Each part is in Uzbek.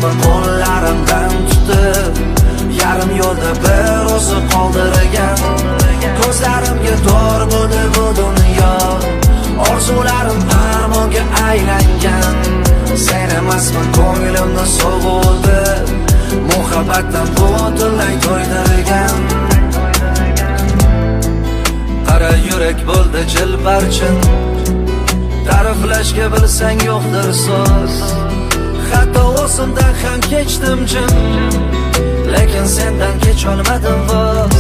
emasman qo'llarimdan tutib, yarim yo'lda bir o'zi qoldirgan. Ko'zlarimga tor bo'ldi bu dunyo, orzularim armonga aylangan. Sen emasman ko'nglimni sog'uldi, muhabbatdan butunlay to'ydirgan. Qara yurak bo'ldi jilparchin, ta'riflashga bilsang yo'qdir so'z. Hatto o'zimdan ham kechdim jim, lekin sendan kech olmadim voz.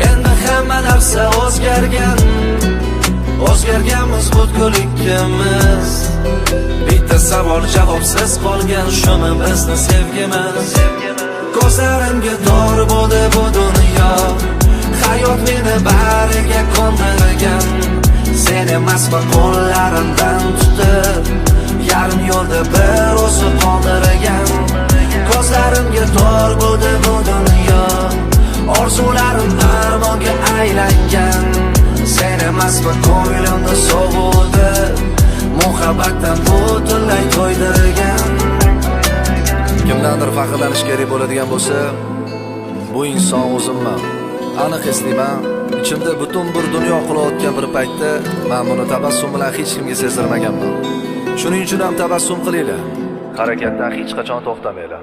Endi hamma narsa o'zgargan, o'zgarganmiz butkul ikkimiz. Bitta savol javobsiz qolgan, shumi bizni sevgimiz? Ko'zlarimga tor bo'ldi bu dunyo, hayot meni bariga ko'ndirgan. Sen emasman qo'llarimdan tutib, yarim yo'lda bir o'zi qoldirgan. Ko'zlarimga tor bo'ldi bu dunyo, orzularim armonga aylangan. Sen emasman ko'nglimni sog'uldi, muhabbatdan butunlay to'ydirgan. Kimdandir faxrlanish kerak bo'ladigan bo'lsa, bu inson o'zimman. Aniq eslayman, ichimda butun bir dunyo qulayotgan bir paytda men buni tabassum bilan hech kimga sezdirmaganman. Shuning uchun ham tabassum qilinglar. Harakatdan hech qachon to'xtamanglar.